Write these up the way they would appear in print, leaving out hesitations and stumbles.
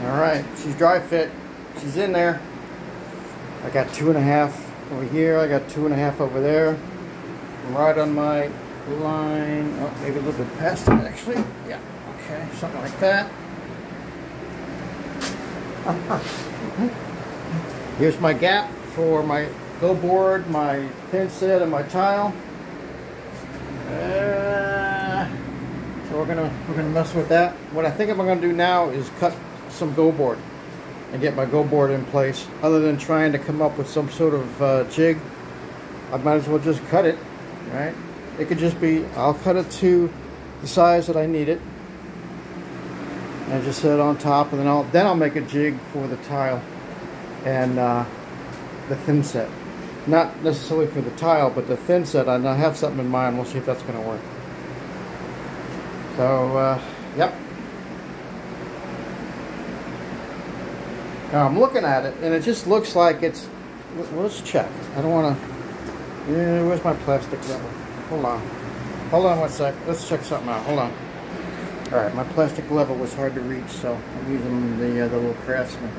Alright, she's dry fit. She's in there. I got 2.5 over here. I got 2.5 over there. I'm right on my line. Oh, maybe a little bit past it actually. Yeah, okay, something like that. Here's my gap for my go board, my thin set, and my tile. So we're gonna mess with that. What I think I'm gonna do now is cut some go board and get my go board in place. Other than trying to come up with some sort of jig, I might as well just cut it. Right? It could just be, I'll cut it to the size that I need it, and just set it on top, and then I'll make a jig for the tile and the thin set. Not necessarily for the tile, but the thin set. I have something in mind. We'll see if that's going to work. So, yep. Now I'm looking at it, and it just looks like it's. Well, let's check. I don't want to. Yeah, where's my plastic level? Hold on. Hold on 1 sec. Let's check something out. Hold on. All right, my plastic level was hard to reach, so I'm using the little Craftsman.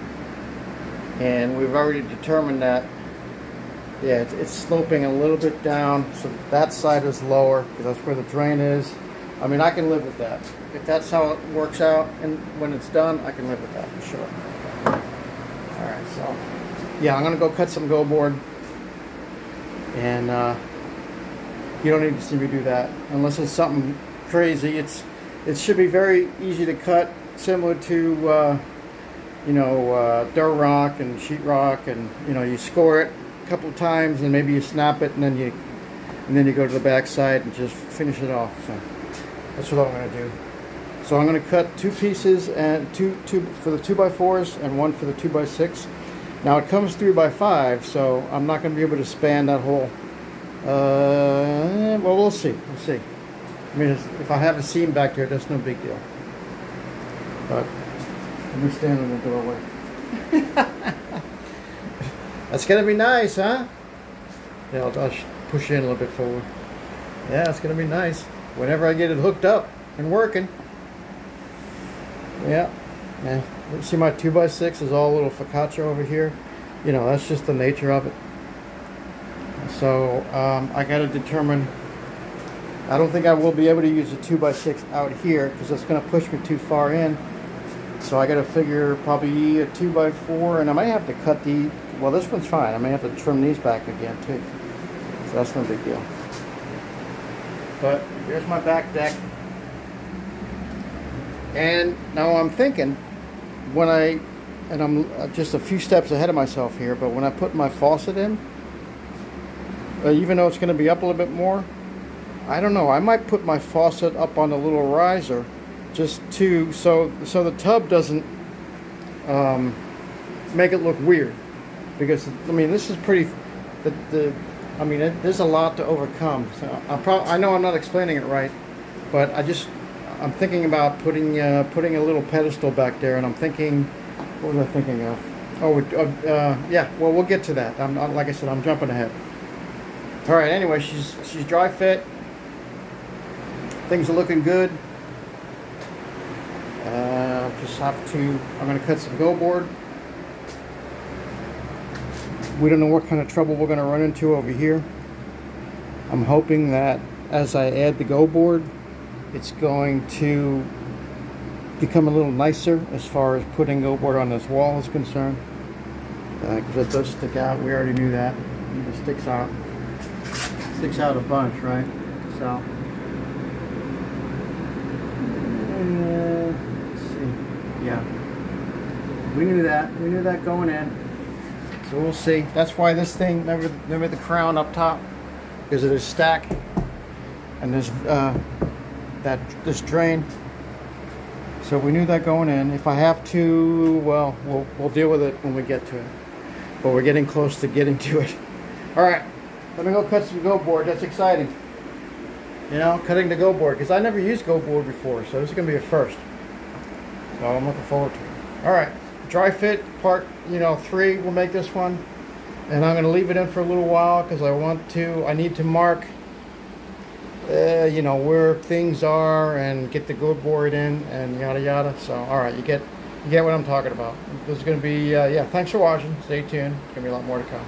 And we've already determined that. Yeah, it's sloping a little bit down, so that side is lower because that's where the drain is. I mean, I can live with that. If that's how it works out, and when it's done, I can live with that for sure. All right, so yeah, I'm gonna go cut some go board, and you don't need to see me do that unless it's something crazy. It should be very easy to cut, similar to you know, dirt rock and sheetrock, and you know, you score it a couple of times and maybe you snap it, and then you go to the back side and just finish it off. So that's what I'm going to do. So I'm going to cut 2 pieces, and two for the 2x4s and 1 for the 2x6. Now it comes 3x5, so I'm not going to be able to span that hole. Well, we'll see. We'll see. I mean, if I have a seam back there, that's no big deal. But let me stand in the doorway. That's gonna be nice, huh? Yeah, I'll push you in a little bit forward. Yeah, it's gonna be nice whenever I get it hooked up and working. Yeah. Yeah. You see my 2x6 is all a little focaccia over here. You know, that's just the nature of it. So I gotta determine. I don't think I will be able to use a 2x6 out here because that's gonna push me too far in. So I got to figure probably a 2x4, and I might have to cut the. Well, this one's fine. I may have to trim these back again too. So that's no big deal. But here's my back deck, and now I'm thinking and I'm just a few steps ahead of myself here. But when I put my faucet in, even though it's going to be up a little bit more, I don't know. I might put my faucet up on a little riser. Just so the tub doesn't make it look weird, because I mean this is pretty. I mean there's a lot to overcome. So I know I'm not explaining it right, but I'm thinking about putting a little pedestal back there, and I'm thinking, what was I thinking of? Oh, yeah. Well, we'll get to that. Like I said, I'm jumping ahead. All right. Anyway, she's dry fit. Things are looking good. I'm going to cut some go board. We don't know what kind of trouble we're going to run into over here. I'm hoping that as I add the go board, it's going to become a little nicer as far as putting go board on this wall is concerned. Because it does stick out. We already knew that. It sticks out a bunch, right? So. Yeah, we knew that. We knew that going in. So we'll see. That's why this thing, remember the crown up top, because of this stack, and there's this drain. So we knew that going in. If I have to, well, we'll deal with it when we get to it. But we're getting close to getting to it. All right, let me go cut some go board. That's exciting. You know, cutting the go board, because I never used go board before, so this is gonna be a first. So I'm looking forward to it. All right, dry fit part, 3. We'll make this one, and I'm going to leave it in for a little while because I need to mark, where things are and get the go board in and yada yada. So all right, you You get what I'm talking about. There's going to be, yeah, thanks for watching. Stay tuned. There's going to be a lot more to come.